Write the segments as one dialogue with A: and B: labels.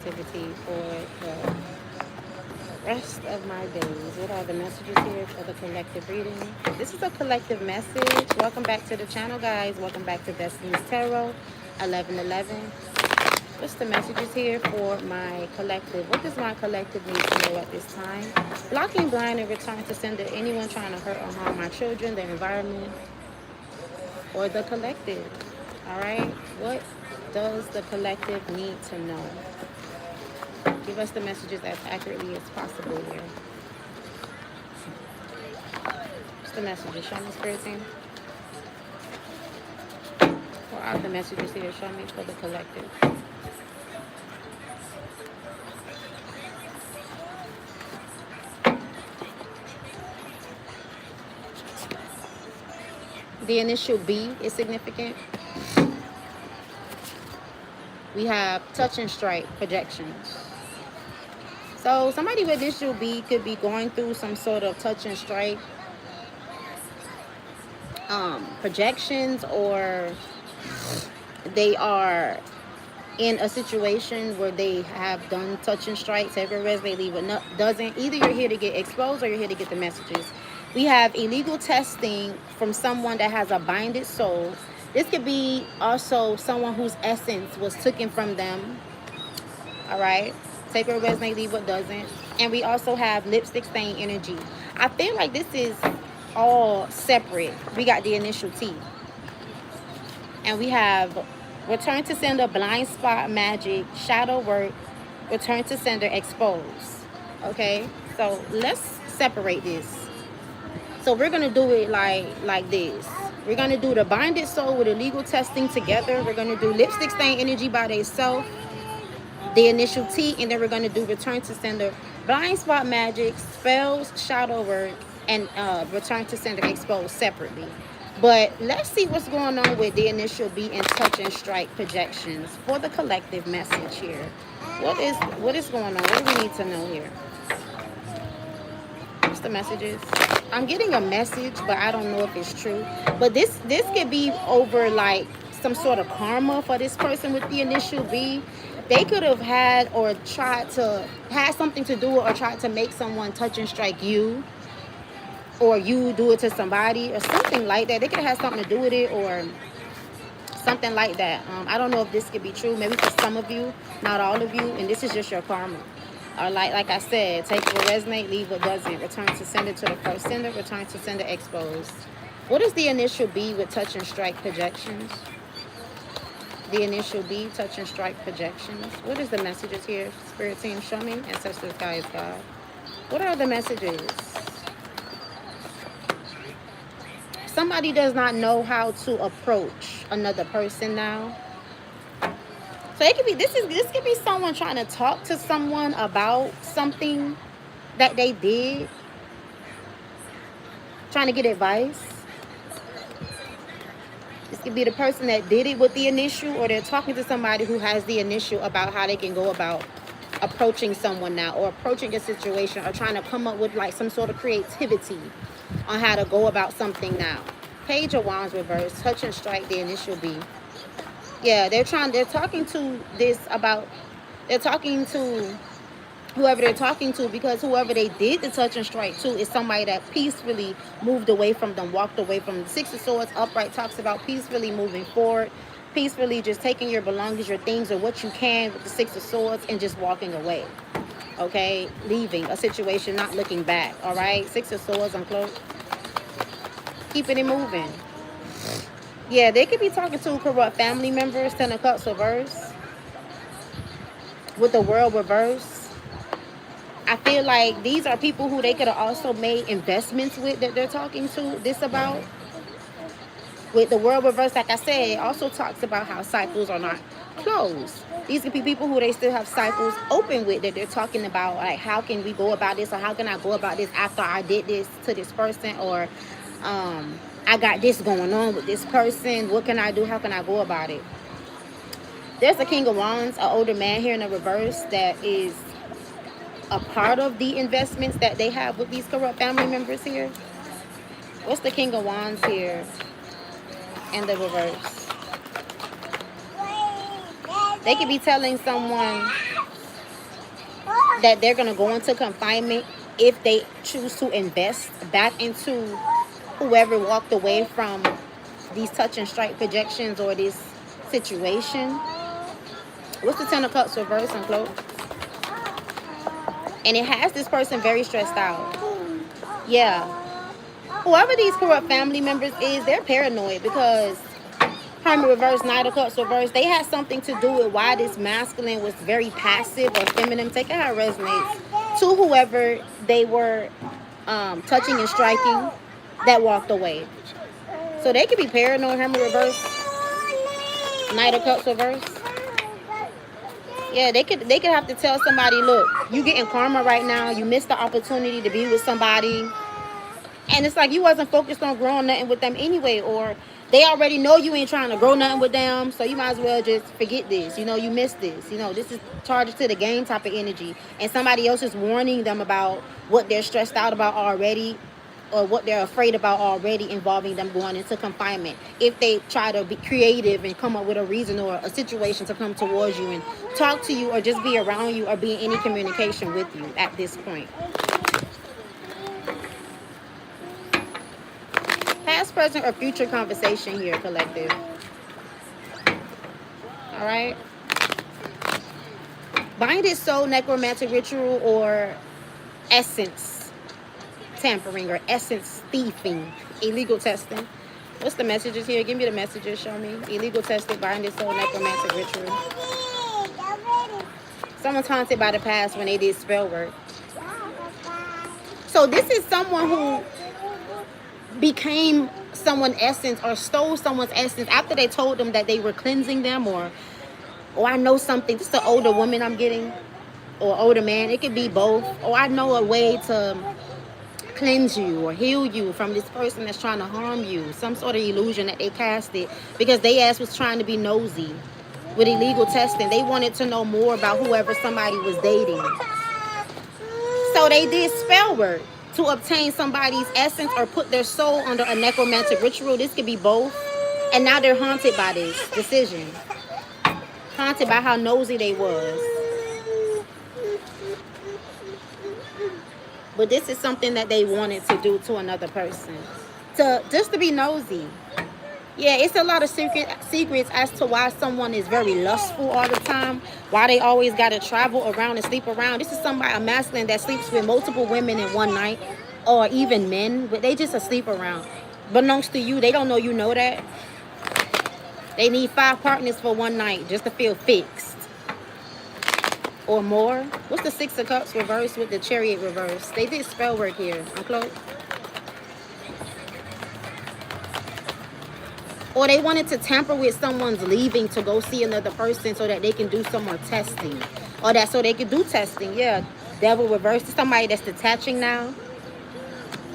A: activity for the rest of my days. What are the messages here for the collective reading? This is a collective message. Welcome back to the channel, guys. Welcome back to Destiny's Tarot 1111. What's the messages here for my collective? What does my collective need to know at this time? Blocking blind and return to sender anyone trying to hurt or harm my children, the environment, or the collective. All right. What does the collective need to know? Give us the messages as accurately as possible here. What's the messages? Show me, Spirit Team. What are the messages here? Show me for the collective. The initial B is significant. We have touch and strike projections. So somebody with initial B could be going through some sort of touch and strike projections, or they are in a situation where they have done touch and strikes. Every resume leave it doesn't. Either you're here to get exposed or you're here to get the messages. We have illegal testing from someone that has a binded soul. This could be also someone whose essence was taken from them. All right. Take what resonates, leave what doesn't. And we also have lipstick stain energy. I feel like this is all separate. We got the initial T. And we have return to sender, blind spot magic, shadow work, return to sender, expose. Okay. So let's separate this. So we're going to do it like this. We're going to do the binded soul with illegal testing together. We're going to do lipstick stain energy by themselves, the initial T, and then we're going to do return to sender, blind spot magic, spells, shadow work, and return to sender, expose separately. But let's see what's going on with the initial B and touch and strike projections for the collective message here. What is going on? What do we need to know here? What's the messages? I'm getting a message, but I don't know if it's true. But this could be over like some sort of karma for this person with the initial B. They could have had or tried to had something to do or tried to make someone touch and strike you, or you do it to somebody or something like that. They could have had something to do with it or something like that. I don't know if this could be true. Maybe for some of you, not all of you, and this is just your karma. Like I said, take what resonate, leave what doesn't. Return to sender to the first sender, return to sender, exposed. What is the initial B with touch and strike projections? The initial B, touch and strike projections. What is the messages here? Spirit Team, show me. Ancestors, guides, God. What are the messages? Somebody does not know how to approach another person now. So it could be this could be someone trying to talk to someone about something that they did, trying to get advice. This could be the person that did it with the initial, or they're talking to somebody who has the initial about how they can go about approaching someone now, or approaching a situation, or trying to come up with like some sort of creativity on how to go about something now. Page of Wands reverse, touch and strike, the initial B. Yeah, they're talking to whoever they're talking to, because whoever they did the touch and strike to is somebody that peacefully moved away from them, walked away from them. Six of Swords upright talks about peacefully moving forward, peacefully just taking your belongings, your things, or what you can with the Six of Swords, and just walking away. Okay, leaving a situation, not looking back. All right, Six of Swords uncloaked, keeping it moving. Yeah, they could be talking to corrupt family members. Ten of Cups reverse with the World reverse. I feel like these are people who they could have also made investments with, that they're talking to this about. With the World reverse, like I said, it also talks about how cycles are not closed. These could be people who they still have cycles open with, that they're talking about, like, how can we go about this, or how can I go about this after I did this to this person, or I got this going on with this person. What can I do? How can I go about it? There's the King of Wands, an older man here in the reverse, that is a part of the investments that they have with these corrupt family members here. What's the King of Wands here in the reverse? They could be telling someone that they're going to go into confinement if they choose to invest back into whoever walked away from these touch and strike projections or this situation. What's the Ten of Cups reverse and cloak? And it has this person very stressed out. Yeah. Whoever these corrupt family members is, they're paranoid because Hermit reverse, Knight of Cups reverse, they had something to do with why this masculine was very passive or feminine. Take it how it resonates to whoever they were touching and striking that walked away. So they could be paranoid. Hermit reverse, Knight of Cups reverse. Yeah, they could have to tell somebody, look, you getting karma right now. You missed the opportunity to be with somebody. And it's like you wasn't focused on growing nothing with them anyway, or they already know you ain't trying to grow nothing with them, so you might as well just forget this. You know, you missed this. You know, this is charged to the game type of energy. And somebody else is warning them about what they're stressed out about already, or what they're afraid about already, involving them going into confinement. If they try to be creative and come up with a reason or a situation to come towards you and talk to you or just be around you or be in any communication with you at this point. Past, present, or future conversation here, collective. All right. Binded soul, necromantic ritual, or essence tampering or essence thieving, illegal testing. What's the messages here? Give me the messages. Show me. Illegal testing, binded soul, necromantic ritual. Someone's haunted by the past when they did spell work. So this is someone who became someone's essence or stole someone's essence after they told them that they were cleansing them, or I know something. This is an older woman I'm getting, or older man. It could be both. Or I know a way to cleanse you or heal you from this person that's trying to harm you. Some sort of illusion that they casted because they ass was trying to be nosy with illegal testing. They wanted to know more about whoever somebody was dating. So they did spell work to obtain somebody's essence or put their soul under a necromantic ritual. This could be both. And now they're haunted by this decision. Haunted by how nosy they was. But this is something that they wanted to do to another person. Just to be nosy. Yeah, it's a lot of secrets as to why someone is very lustful all the time. Why they always got to travel around and sleep around. This is somebody, a masculine that sleeps with multiple women in one night. Or even men. But they just asleep around. Belongs to you. They don't know you know that. They need 5 partners for one night just to feel fixed. Or more. What's the 6 of Cups reverse with the Chariot reverse? They did spell work here. Uncloak. Or they wanted to tamper with someone's leaving to go see another person so that they can do some more testing. Or that so they can do testing. Yeah. Devil reverse. It's somebody that's detaching now.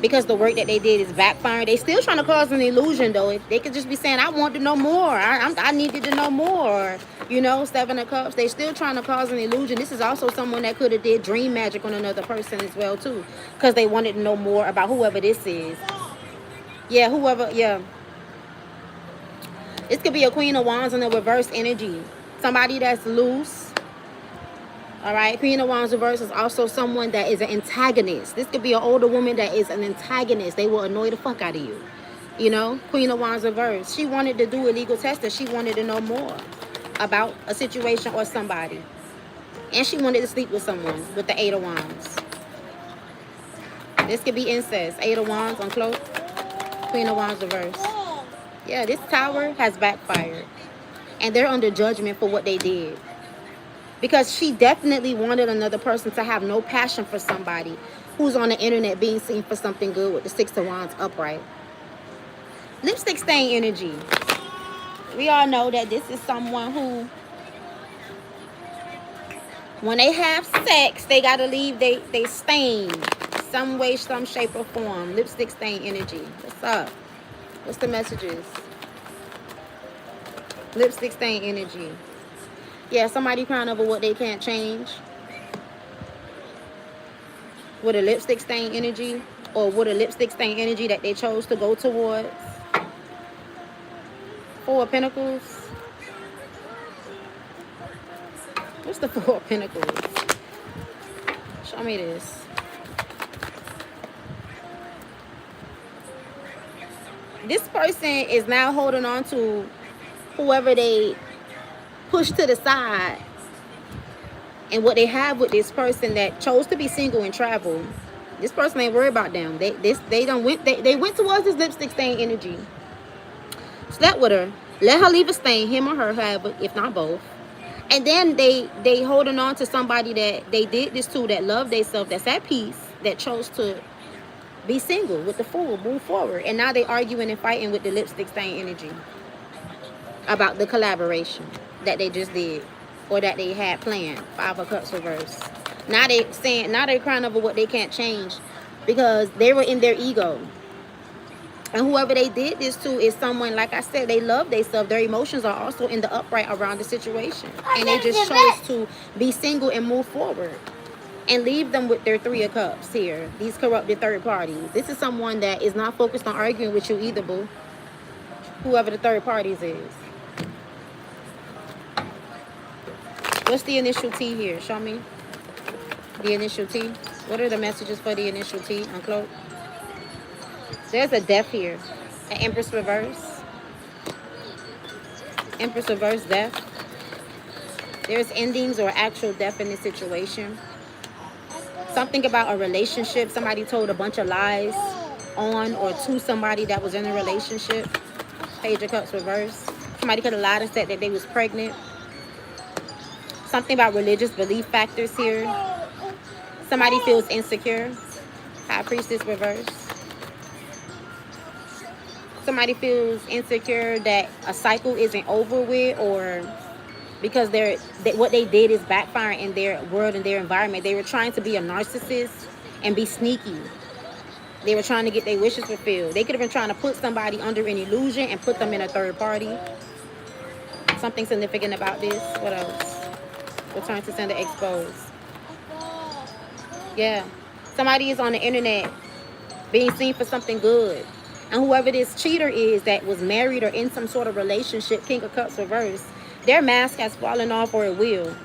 A: Because the work that they did is backfiring. They still trying to cause an illusion though. If they could just be saying, I want to know more. I needed to know more. You know, 7 of Cups. They still trying to cause an illusion. This is also someone that could have did dream magic on another person as well too. Because they wanted to know more about whoever this is. Yeah, whoever, yeah. This could be a Queen of Wands in a reverse energy. Somebody that's loose. All right. Queen of Wands reverse is also someone that is an antagonist. This could be an older woman that is an antagonist. They will annoy the fuck out of you. You know, Queen of Wands reverse. She wanted to do illegal testing. She wanted to know more about a situation or somebody. And she wanted to sleep with someone with the 8 of Wands. This could be incest. 8 of Wands uncloaked. Queen of Wands reverse. Yeah, this tower has backfired. And they're under judgment for what they did. Because she definitely wanted another person to have no passion for somebody who's on the internet being seen for something good with the 6 of Wands upright. Lipstick stain energy. We all know that this is someone who, when they have sex, they got to leave they stain. Some way, some shape, or form. Lipstick stain energy. What's up? What's the messages? Lipstick stain energy. Yeah, somebody crying over what they can't change. With a lipstick stain energy. Or with a lipstick stain energy that they chose to go towards. 4 of Pentacles. What's the 4 of Pentacles? Show me this. This person is now holding on to whoever they push to the side, and what they have with this person that chose to be single and travel. This person ain't worried about them. They went towards this lipstick stain energy. Slept with her. Let her leave a stain, him or her, however, if not both. And then they holding on to somebody that they did this to, that loved themselves, that's at peace, that chose to be single with the Fool, move forward. And now they arguing and fighting with the lipstick stain energy about the collaboration that they just did or that they had planned. 5 of Cups reverse. Now they're crying over what they can't change because they were in their ego. And whoever they did this to is someone, like I said, they love themselves. Their emotions are also in the upright around the situation. And they just chose to be single and move forward. And leave them with their 3 of Cups here. These corrupted third parties. This is someone that is not focused on arguing with you either, boo. Whoever the third parties is. What's the initial T here? Show me. The initial T. What are the messages for the initial T? Uncloak. There's a death here. An Empress reverse. Empress reverse, death. There's endings or actual death in this situation. Something about a relationship. Somebody told a bunch of lies on or to somebody that was in a relationship. Page of Cups reverse. Somebody could have lied and said that they was pregnant. Something about religious belief factors here. Somebody feels insecure. High Priestess reverse. Somebody feels insecure that a cycle isn't over with, or because what they did is backfiring in their world and their environment. They were trying to be a narcissist and be sneaky. They were trying to get their wishes fulfilled. They could have been trying to put somebody under an illusion and put them in a third party. Something significant about this. What else? Return to sender exposed. Yeah. Somebody is on the internet being seen for something good. And whoever this cheater is that was married or in some sort of relationship, King of Cups reverse, their mask has fallen off, or it will.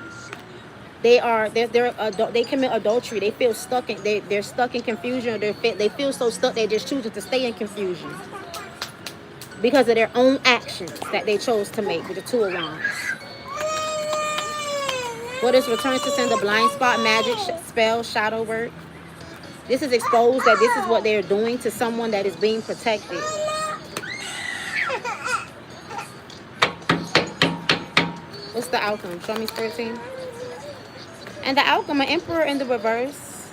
A: They commit adultery. They feel stuck they're stuck in confusion, or they feel so stuck they just choosing to stay in confusion because of their own actions that they chose to make with the 2 of Wands. What is return to sender? Blind spot, magic, spell, shadow work. This is exposed that this is what they're doing to someone that is being protected. What's the outcome? Show me, Spirit team. And the outcome, an Emperor in the reverse,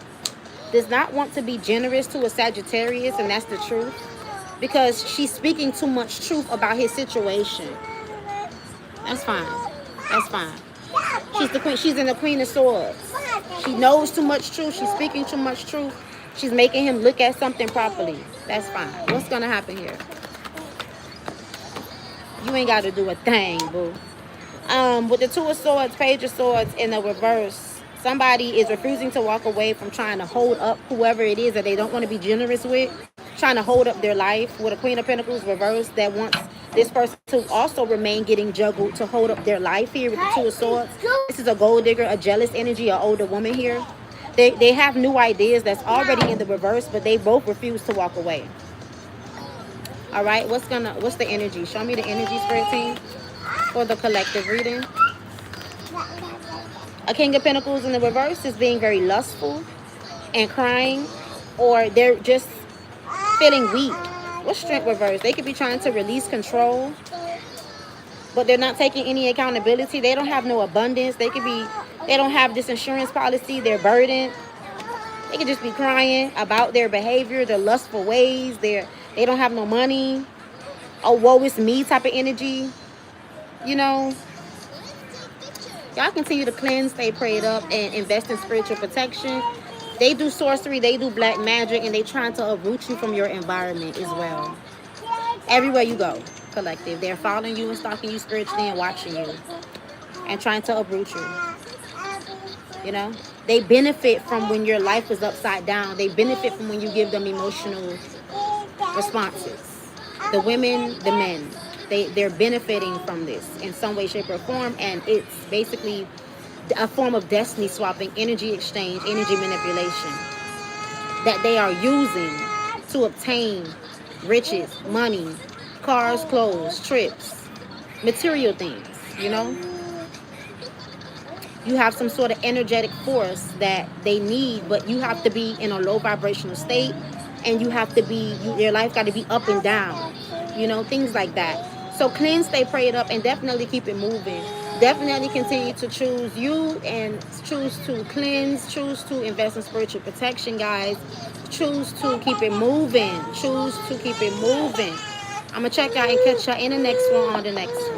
A: does not want to be generous to a Sagittarius, and that's the truth. Because she's speaking too much truth about his situation. That's fine. That's fine. She's the queen. She's in the Queen of Swords. She knows too much truth. She's speaking too much truth. She's making him look at something properly. That's fine. What's going to happen here? You ain't got to do a thing, boo. With the 2 of Swords, Page of Swords in the reverse, somebody is refusing to walk away from trying to hold up whoever it is that they don't want to be generous with, trying to hold up their life. With a Queen of Pentacles reverse that wants this person to also remain getting juggled to hold up their life here with the 2 of Swords. This is a gold digger, a jealous energy, an older woman here. They have new ideas that's already in the reverse, but they both refuse to walk away. All right, what's the energy? Show me the energy, Spirit team, for the collective reading. A King of Pentacles in the reverse is being very lustful and crying, or they're just feeling weak. What's Strength reverse? They could be trying to release control, but they're not taking any accountability. They don't have no abundance. They don't have this insurance policy. They're burdened. They could just be crying about their behavior, their lustful ways. They don't have no money. Oh, woe is me type of energy. You know, y'all continue to cleanse, stay prayed up, and invest in spiritual protection. They do sorcery, they do black magic, and they trying to uproot you from your environment as well. Everywhere you go, collective. They're following you and stalking you spiritually and watching you and trying to uproot you. You know, they benefit from when your life is upside down. They benefit from when you give them emotional responses. The women, the men, they're benefiting from this in some way, shape, or form. And it's basically a form of destiny swapping, energy exchange, energy manipulation that they are using to obtain riches, money, cars, clothes, trips, material things, you know. You have some sort of energetic force that they need, but you have to be in a low vibrational state, and you have to be, your life got to be up and down, you know, things like that. So cleanse, stay prayed up, and definitely keep it moving. Definitely continue to choose you and choose to cleanse, choose to invest in spiritual protection, guys. Choose to keep it moving. Choose to keep it moving. I'm going to check out and catch y'all in the next one on the next one.